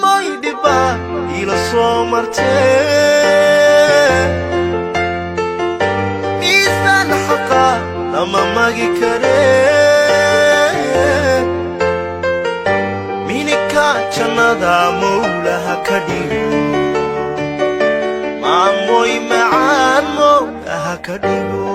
moydiba ila soo martee miisaan xaqa lama magi karee minika jannada mawlaha ka dhigo maamoy macaan mawlaha ka dhigo.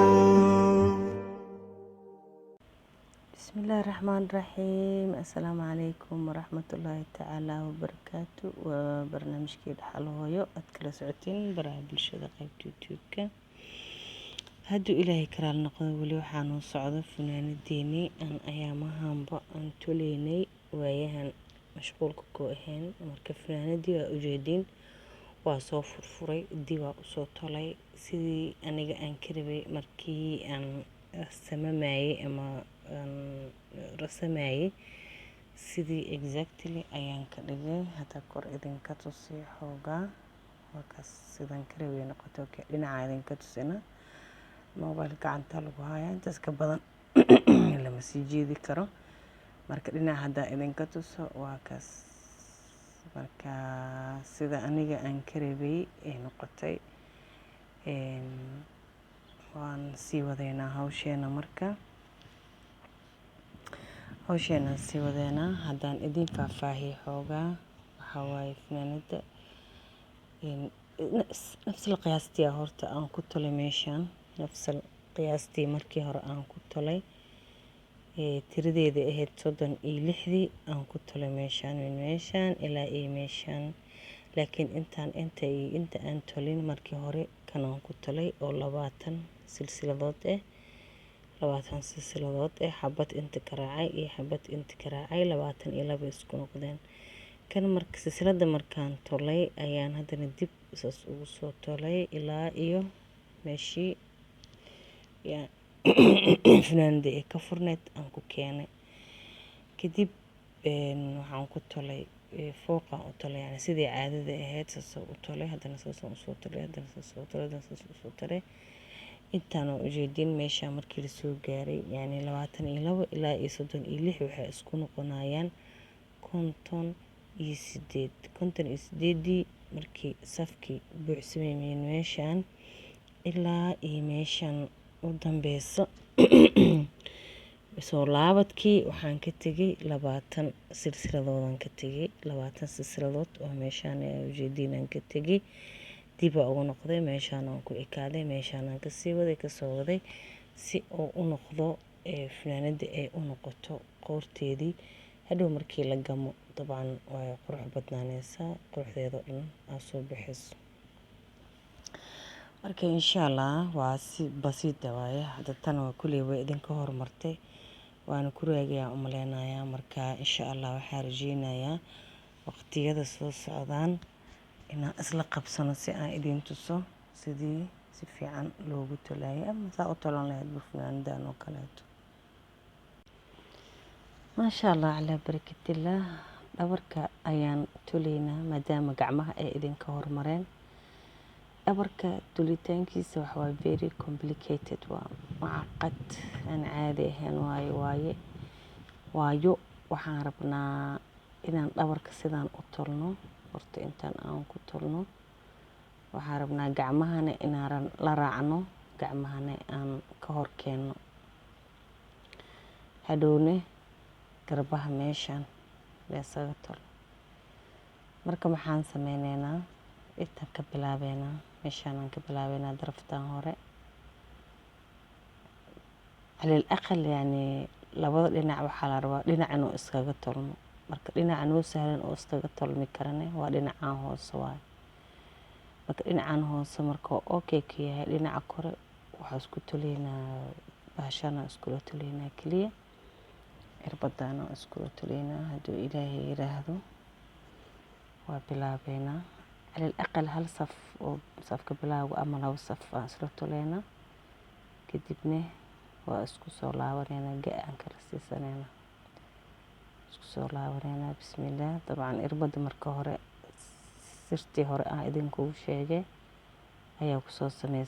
بسم الله الرحمن الرحيم. السلام عليكم ورحمة الله تعالى وبركاته. وبرنامج كيد حلويو أذكر سعتين براه بالشدة قيبت يوتيوب هادو إلهي كرال نقضي ولي وحانو صعودة فنان الديني أن أيامها انبا أن توليني وياهن مشغول كوكوهين مركب فنان دي وأجيدين وصوف فرفري دي وصوتولي سيدي أنيقا أنكربي مركي أن السماماي أما رسماي سيدي exactly أيان كريجي هتا كور إذن كتوسي حوغا وكاس سيدان كريوي نقطوك لنا عايدين كتوسينا موبايل كعان تالوغو هايا انتاس كبادان لما سيجي ذكرو marka dhinaca hada idin ka tuso waa kaas marka sida aniga aan kareebay ee noqotay waan sii wadeynaa hawsheena marka hawsheena sii wadeynaa hadaan idin faahfaahiyo xoogaa waxa waaye fanaanada nafs qiyaastii horta aan ku tolay meeshan nafs qiyaastii markii hore aan ku tolay tiradeeda ahayd 36 aan ku tolay meeshan ilaa iyo meeshan laakiin inta aan tolin markii hore kan aan ku tolay oo 20 silsiladood 20 silsiladood xabad inta karaacay iyo xabad inta karaacay 22 isku noqdeen kan marka silsilada markaan tolay ayaan hadana dib isaas ugu soo tolay ilaa iyo meeshii fanaanada ee ka furneed aan ku keenay kadib waxaan ku tolay fooqa u tolay yani sidii caadada ahayd saas u tolay hadana saas u soo tolay hadana saas u tolay hadana saas u soo tolay intaan oo ujeedin meesha markii la soo gaaray yani 22 ilaa iyo 36 waxay isku noqonayaan 58 markii safkii buuxsamay meeshan ilaa iyo meeshan u dambeeyso soo laabadkii waxaan ka tagay 20 silsiladood ka tagay 20 silsiladood oo meeshan ay ujeedinaan ka tagay dib ugu noqday meeshan aan ku ekaaday meeshan aan ka sii waday ka soo waday si oo u noqdo fanaanada ay u noqoto qoorteedii hadhow markii la gamo dabcan way qurux badnaanaysaa quruxdeeda dhan aa soo bixiso marka insha Allah waa si basiid waaye hadda tan waa kulay way idin ka hormartay waan ku raagayaa u maleynayaa marka insha Allah waxaan rajeynayaa waqtiyada soo socdaan inaan isla qabsano si aan idin tuso sidii si fiican loogu tolay ama saa u tolan lahayd fanaanada oo kaleeto ma sha Allah ala barakatillah dhabarka ayaan toleynaa maadaama gacmaha ay idin ka hormareen dhabarka tulitaankiisa waxa waa very complicated waa macaqad aan caadi ahayn waayo waxaan rabnaa inaan dhabarka sidaan u tolno horta intaan aan ku tolno waxaan rabnaa gacmahana inaan la raacno gacmahana aan ka hor keeno hadhowne garbaha meeshan leesaga tol marka maxaan sameynaynaa intaan ka bilaabeynaa meeshan aan ka bilaabeynaa daraftan hore على الأقل يعني labada dhinac waxa la rabaa dhinac inuu iskaga tolmo marka dhinac inuu sahlan oo iskaga tolmi karane waa dhinacaan hoose waay marka dhinacaan hoose marka okay ka yahay dhinaca kore waxa isku toleynaa bahashana isku toleynaa kaliya irbadana isku toleynaa haduu Ilaahay yiraahdo waa bilaabeynaa على الأقل هل صف كبلاو أما لو صف أسرته لنا كدبناه وأسكو صلاة ورينا جاء كرسي سنة أسكو صلاة ورينا بسم الله طبعا إربد مركهرة سرتي هراء إذن كل شيء هيا وصوص سنة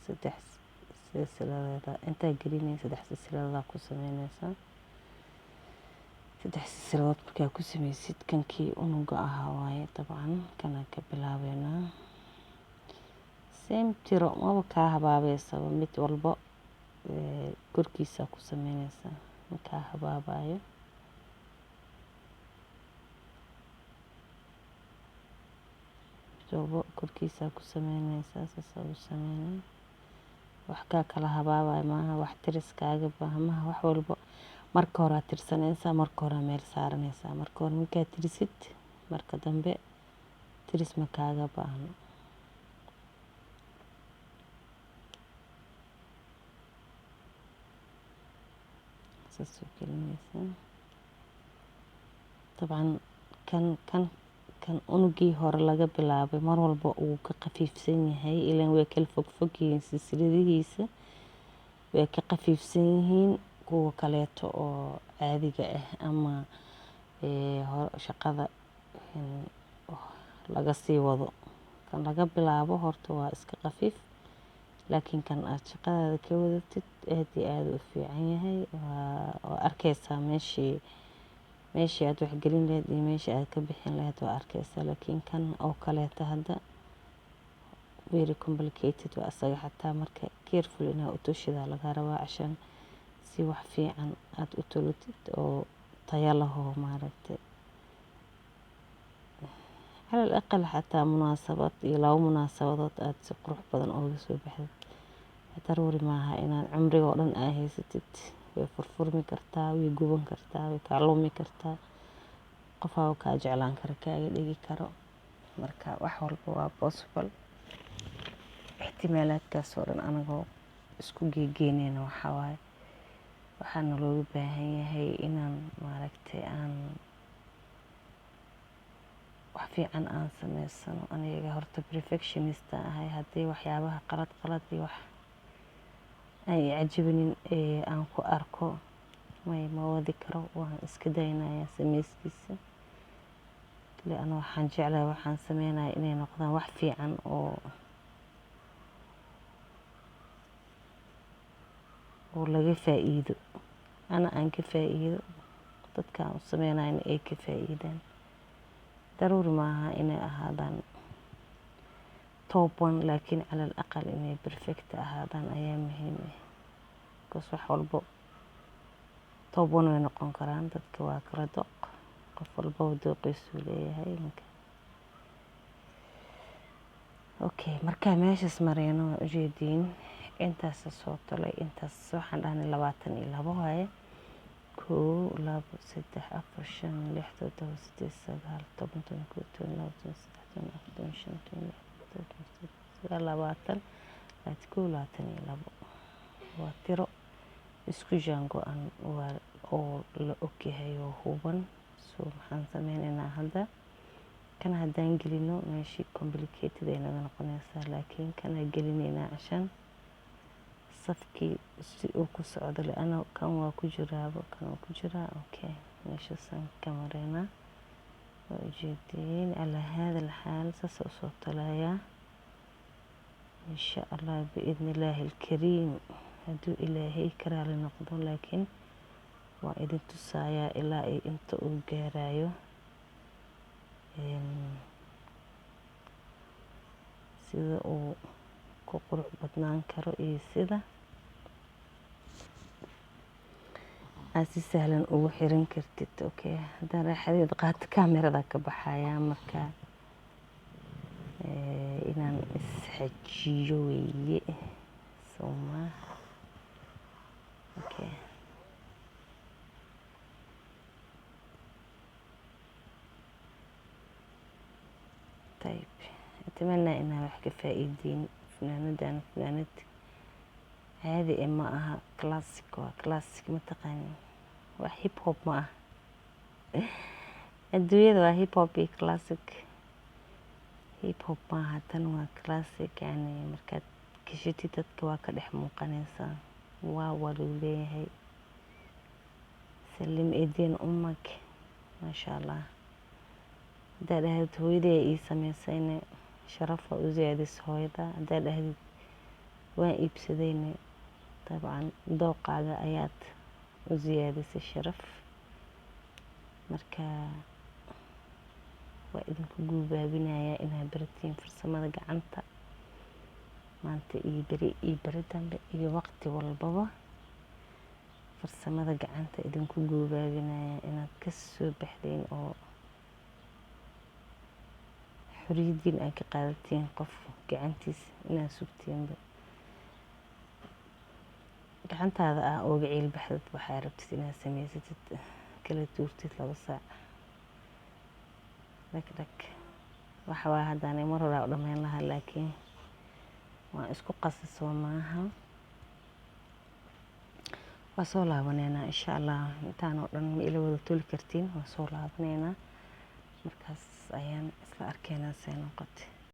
سدح سلسلة أنت قريني سدح سلسلة كل سنة saddex silsiladood markaa ku samaysid kankii unuga ahaa waaye dabcan kana ka bilaabeynaa same tiro maba kaa habaabeysaba mid walbo korkiisa ku sameynaysaa makaa habaabayo mid walbo korkiisa ku sameynaysaa saasa u sameynaa wax kaa kala habaabayo maaha wax tiriskaaga baahmaha wax walbo marka hore aad tirsanaysaa marka hore meel saaranaysaa marka hore markaa tirisid marka dambe tiris ma kaaga baahno saasoo gelinaysaa dabcan kan unugii hore laga bilaabay mar walba uu ka khafiifsan yahay ilaan way kala fogfog yihiin silsiladihiisa way ka khafiifsan yihiin kuwa kaleeto oo caadiga ah ama shaqada laga sii wado kan laga bilaabo horta waa iska khafiif laakiin kan aad shaqadaada ka wadatid aad iyo aad u fiican yahay waa arkaysaa meeshii aad waxgelin lahayd iyo meeshii aad ka bixin lahayd waa arkaysaa laakiin kan oo kaleeto hadda very complicated waa asaga xataa marka careful inaa u toshidaa laga rabaa cashaan si wax fiican aad u tolotid oo tayo lahoo maaragtay calal aqal xataa munaasabad iyo laba munaasabadood aad si qurux badan ooga soo baxdid daruuri maaha inaad cumriga oo dhan aa haysatid way furfurmi kartaa way guban kartaa way kaa lumi kartaa qofaa kaa jeclaan kara kaaga dhigi karo marka wax walba waa possible ixtimaalaadkaas oo dhan anagoo isku geegeynayna waxaa waaye waxaana looga baahan yahay inaan maaragtay aan wax fiican aan sameysano aniga horta perfectionista ahay haddii waxyaabaha qalad iyo wax ay cajibinin aan ku arko ma wadi karo waan iska daynayaa sameyskiisa leanna waxaan jeclahay waxaan sameynaya inay noqdaan wax fiican oo laga faa'iido ana aan ka faa'iido dadkaan u sameynayna ay ka faa'iidaan daruuri maaha inay ahaadaan top one laakiin calal aqal inay perfect ahaadaan ayaa muhiim ah because wax walbo top one way noqon karaan dadka waa kala doq qof walbaba dooqiisuu leeyahay okay markaa meeshaas mareyno waa ujeediin intaas soo tolay intaas waxaan dhahnay 22 waaye 1 2 3 4 5 6 7 8 9 10 waa tiro isku jaango-an oo la ogyahay oo huban soo maxaan sameynaynaa hadda kan haddaan gelino meeshii complicated ay naga noqonaysaa laakiin kana gelinaynaa cashaan safkii si uu ku socdo leana kan waa ku jiraaba kan waa ku jiraa okay meeshaasaan ka mareynaa waa ujeediin calaa haada alxaal saasa usoo talayaa insha allah biidni illaahi alkariim hadduu ilaahay karaali noqdo laakiin waa idin tusayaa ilaa ay inta uu gaarayo sida uu ku qurux badnaan karo iyo sida aad si sahlan ugu xiran kartid okay haddaan raaxadeed qaato kaamirada ka baxayaa marka inaan isxajiyo weeye soma okay طيب أتمنى إنها wax ka faa'iideen fanaanadan fanaanad caadi ma aha classic waa classic mataqaani waa hip hop ma ah adduunyada waa hip hop iyo classic hip hop maaha tan waa classic yani markaad kashitid dadka waa ka dhex muuqanaysaa waa lagu leeyahay salim eedeen umag maasha allah haddaad dhahdid hooyaday ii samaysayna sharafa u ziyaadis hooyada haddaad dhahdid waan iibsadayna dabcan dooqaaga ayaad u ziyaadisay sharaf marka waa idinku guubaabinayaa inaad baratiin farsamada gacanta maanta iyo beri dambe iyo waqti walbaba farsamada gacanta idinku guubaabinayaa inaad ka soo baxdeen oo xoriyadiin aad ka qaadatiin qof gacantiisa inaad sugtiinba gacantaada ooga ciil baxdad waxaa rabtid inaad samaysatid kala tuurtid 2 saac dhag waxa waa haddaan mar hore u dhammayn lahaa laakiin waan isku qasasoo maaha waa soo laabaneynaa insha allah intaan oo dhan ma ila wada toli kartiin waa soo laabaneynaa markaas ayaan isla arkeynaa see noqotay